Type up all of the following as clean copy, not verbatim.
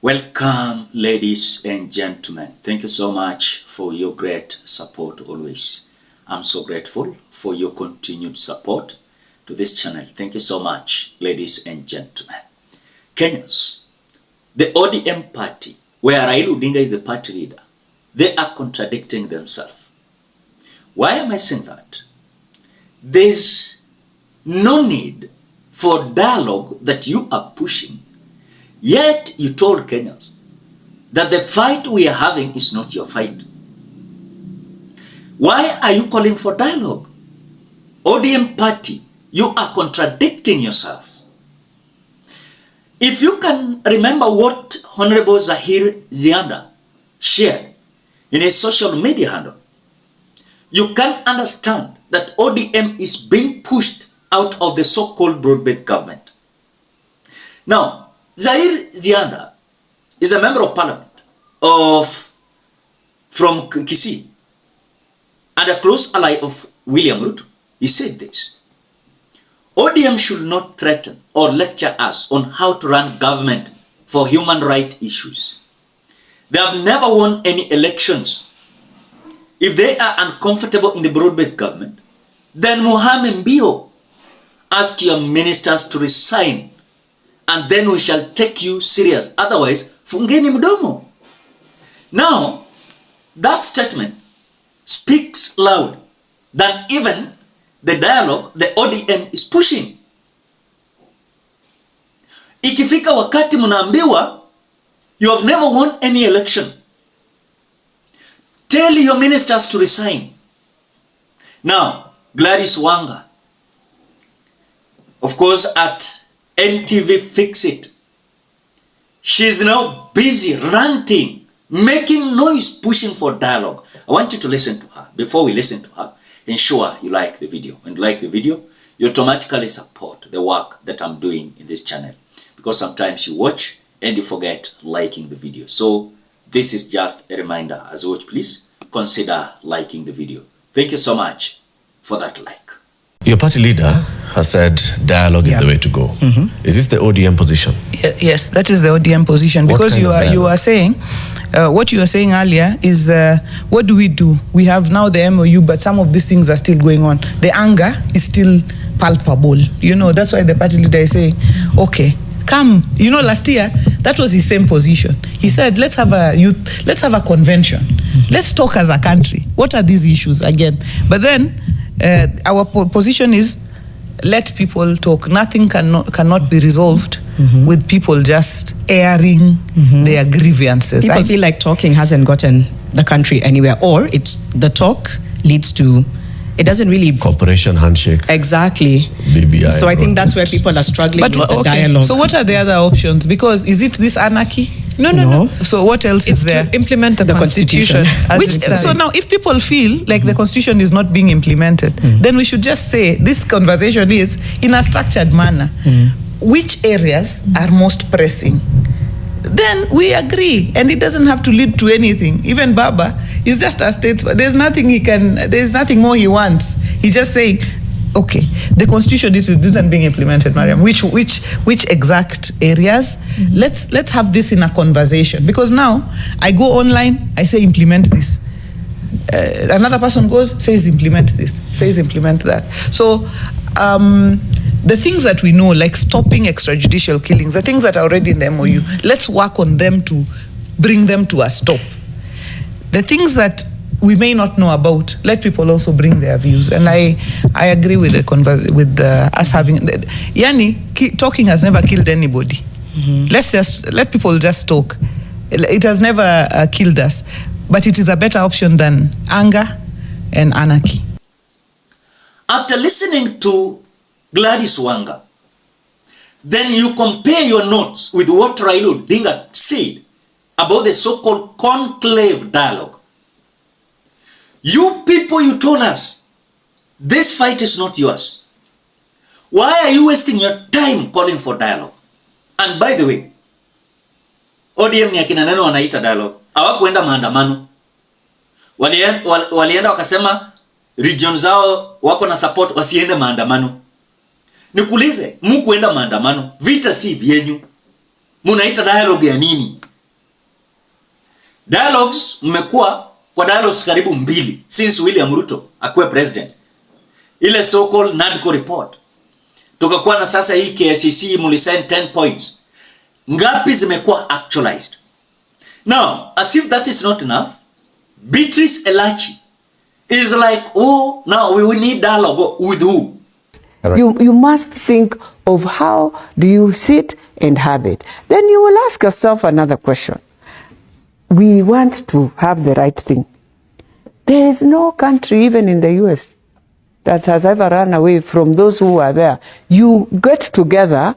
Welcome, ladies and gentlemen. Thank you so much for your great support always. I'm so grateful for your continued support to this channel. Thank you so much, ladies and gentlemen. Kenyans, the ODM party, where Raila Odinga is a party leader, they are contradicting themselves. Why am I saying that? There's no need for dialogue that you are pushing. Yet you told Kenyans that the fight we are having is not your fight. Why are you calling for dialogue? ODM party, you are contradicting yourselves. If you can remember what Honorable Zahir Zianda shared in a social media handle, you can understand that ODM is being pushed out of the so-called broad-based government. Now, Zahir Zianda is a member of parliament from Kisii and a close ally of William Ruto. He said this: ODM should not threaten or lecture us on how to run government for human rights issues. They have never won any elections. If they are uncomfortable in the broad-based government, then Mohamed Mbio, ask your ministers to resign, and then we shall take you serious. Otherwise, fungeni mdomo. Now, that statement speaks loud than even the dialogue the ODM is pushing. Ikifika wakati munaambiwa, you have never won any election, tell your ministers to resign. Now, Gladys Wanga, of course, at NTV Fix It, she's now busy ranting, making noise, pushing for dialogue. I want you to listen to her. Before we listen to her, ensure you like the video. When you like the video, you automatically support the work that I'm doing in this channel, because sometimes you watch and you forget liking the video. So this is just a reminder. As you watch, please consider liking the video. Thank you so much for that like. Your party leader has said dialogue is the way to go. Is this the ODM position? Yes, that is the ODM position. Because you are saying, what you were saying earlier is, what do? We have now the MOU, but some of these things are still going on. The anger is still palpable. You know, that's why the party leader is saying, okay, come. You know, last year, that was his same position. He said, let's have a convention. Let's talk as a country. What are these issues again? But then, our position is, let people talk. Nothing cannot be resolved with people just airing their grievances. People feel like talking hasn't gotten the country anywhere, or the talk leads to, it doesn't really... Cooperation, handshake. Exactly. BBI. So I think that's where people are struggling with the dialogue. So what are the other options? Because is it this anarchy? No. So what else is there? To implement the constitution. So now if people feel like the constitution is not being implemented, then we should just say this conversation is in a structured manner. Which areas are most pressing? Then we agree, and it doesn't have to lead to anything. Even Baba is just a statesman. There's nothing more he wants. He's just saying, okay, the constitution isn't being implemented, Mariam. Which exact areas? Let's have this in a conversation. Because now I go online, I say implement this. Another person goes, says implement this, says implement that. So the things that we know, like stopping extrajudicial killings, the things that are already in the MOU, let's work on them to bring them to a stop. The things that we may not know about, let people also bring their views. And I agree with us having... talking has never killed anybody. Let people just talk. It has never killed us. But it is a better option than anger and anarchy. After listening to Gladys Wanga, then you compare your notes with what Raila Odinga said about the so-called conclave dialogue. You people, you told us, this fight is not yours. Why are you wasting your time calling for dialogue? And by the way, ODM ni akina neno wanaita dialogue. Hawakuenda maandamano. Walienda wakasema region zao wako na support, wasiende maandamano. Nikuulize, mkuenda maandamano, vita si vyenyu. Munaita dialogue ya nini? Dialogues mmekuwa kwa dialogues karibu 2 since William Ruto akuwe president. Ile so called NADCO report. Tukakuwa na sasa hii KICC mulisign 10 points. Ngapi zimekuwa actualized? Now, as if that is not enough, Beatrice Elachi is like, oh, now we need dialogue with who? Right. You must think of how do you sit and have it. Then you will ask yourself another question. We want to have the right thing. There is no country, even in the US, that has ever run away from those who are there. You get together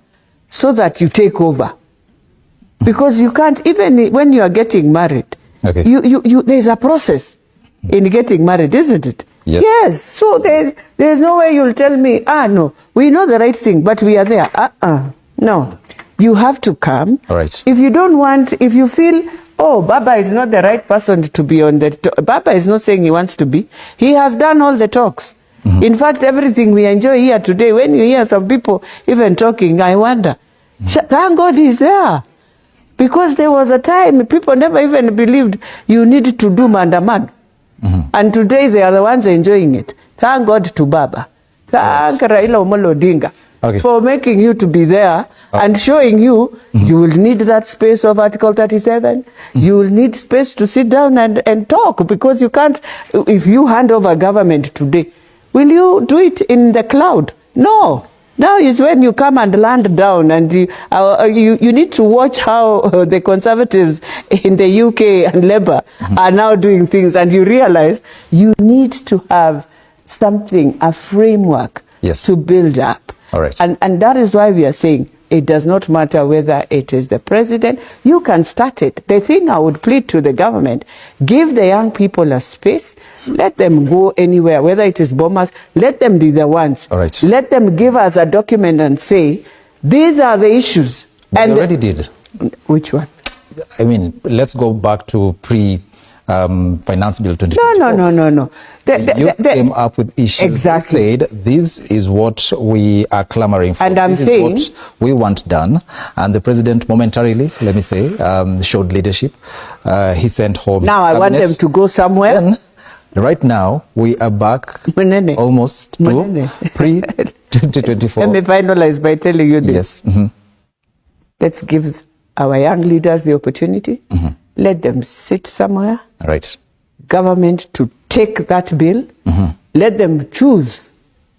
so that you take over. Because you can't, even when you are getting married, okay. There's a process in getting married, isn't it? Yes. Yes. So there's no way you'll tell me, no, we know the right thing, but we are there. No. You have to come. All right. If you don't want, if you feel, oh, Baba is not the right person to be on the Baba is not saying he wants to be. He has done all the talks. Mm-hmm. In fact, everything we enjoy here today, when you hear some people even talking, I wonder, thank God he's there. Because there was a time people never even believed you need to do mandamano. Mm-hmm. And today they are the ones enjoying it. Thank God to Baba. Thank Raila Omolo Odinga for making you to be there and showing you you will need that space of Article 37. You will need space to sit down and talk, because you can't, if you hand over government today, will you do it in the cloud? No. Now is when you come and land down, and you need to watch how the Conservatives in the UK and Labour are now doing things, and you realize you need to have something, a framework to build up. All right. And that is why we are saying it does not matter whether it is the president. You can start it. The thing I would plead to the government, give the young people a space. Let them go anywhere, whether it is Bomas, let them be the ones. All right. Let them give us a document and say, these are the issues. But and they already did. Which one? I mean, let's go back to Finance Bill 2024. No. You came up with issues. Exactly. You said, this is what we are clamoring for. And I'm saying, this is what we want done. And the president momentarily, let me say, showed leadership. He sent home now I want them to go somewhere. Then, right now, we are back almost to pre-2024. Let me finalize by telling you this. Yes. Mm-hmm. Let's give our young leaders the opportunity. Mm-hmm. Let them sit somewhere. Right. Government to take that bill. Mm-hmm. Let them choose.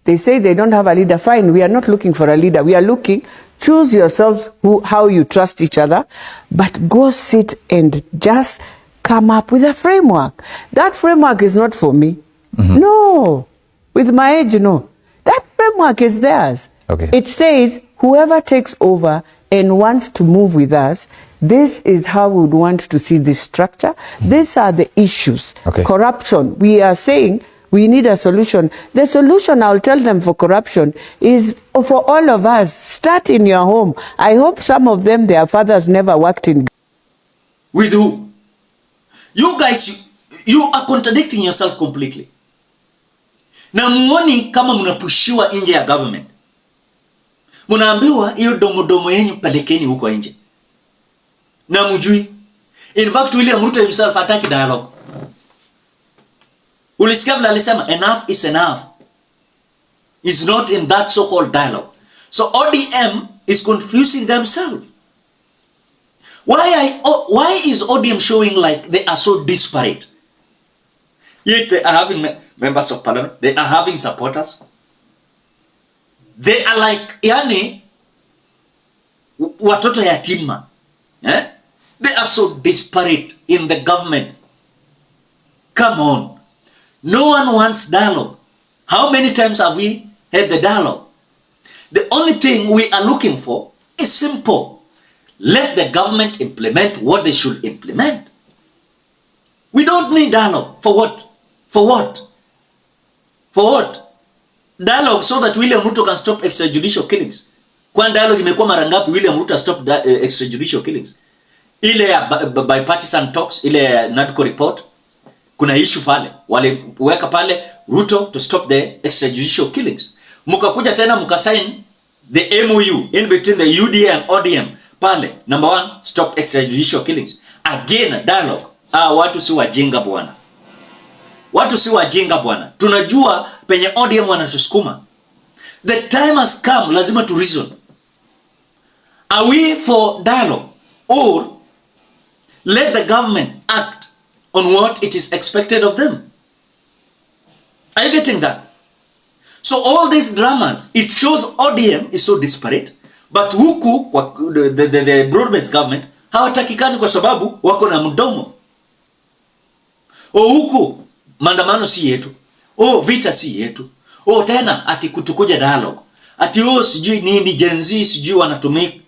They say they don't have a leader. Fine, we are not looking for a leader. We are looking, choose yourselves how you trust each other, but go sit and just come up with a framework. That framework is not for me. Mm-hmm. No. With my age, no. That framework is theirs. Okay. It says whoever takes over and wants to move with us, this is how we would want to see this structure. These are the issues. Okay. Corruption. We are saying we need a solution. The solution, I'll tell them, for corruption is for all of us. Start in your home. I hope some of them, their fathers never worked in. With who? You guys, you are contradicting yourself completely. Na muoni kama mnapushiwa nje ya government. Munaambiwa hiyo domo yenyu pelekeni huko nje. Na mujui. In fact, William Ruto himself hataki dialogue. Ulisikia vile alisema enough is enough. Is not in that so-called dialogue. So ODM is confusing themselves. Why is ODM showing like they are so disparate? Yet they are having members of parliament. They are having supporters. They are like, yani, watoto yatima. They are so disparate in the government. Come on. No one wants dialogue. How many times have we had the dialogue? The only thing we are looking for is simple. Let the government implement what they should implement. We don't need dialogue. For what? For what? For what? Dialogue so that William Ruto can stop extrajudicial killings. Kwa dialogue imekuwa mara ngapi William Ruto stop extrajudicial killings? Ile ya bipartisan talks, ile ya NADCO report, kuna issue pale. Waliweka pale Ruto to stop the extrajudicial killings. Mukakuja tena mukasign the MOU in between the UDA and ODM pale. Number 1, stop extrajudicial killings. Again, dialogue. Watu si wajinga bwana. Watu si wajinga bwana. Tunajua penye ODM wanatusukuma. The time has come, lazima to reason. Are we for dialogue or let the government act on what it is expected of them? Are you getting that? So all these dramas, it shows ODM is so disparate, but huku the broad-based government hawatakikani kwa sababu wako na mdomo. Huku maandamano si yetu. Vita si yetu. Tena ati kutukuja dialogue. Ati sijui nini Gen Z sijui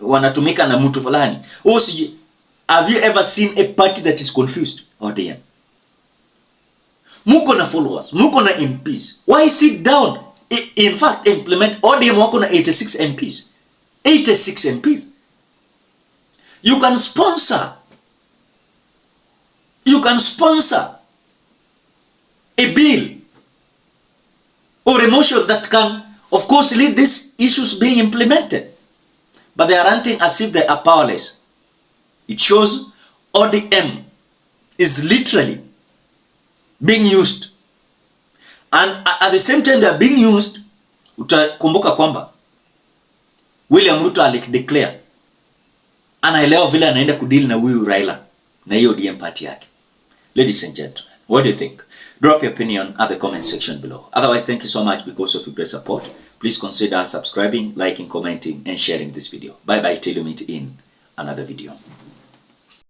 wanatumika na mtu fulani. Sijui. Have you ever seen a party that is confused? ODM. Muko na followers, muko na MPs. Why sit down? In fact, implement ODM wako na 86 MPs. 86 MPs. You can sponsor a bill or a motion that can, of course, lead these issues being implemented. But they are ranting as if they are powerless. It shows ODM is literally being used. And at the same time they are being used, utakumbuka kwamba William Ruto alikideclare anaelewa vile anaenda kudeal na huyu Raila na hiyo ODM party yake. Ladies and gentlemen, what do you think? Drop your opinion at the comment section below. Otherwise, thank you so much because of your great support. Please consider subscribing, liking, commenting, and sharing this video. Bye bye till you meet in another video.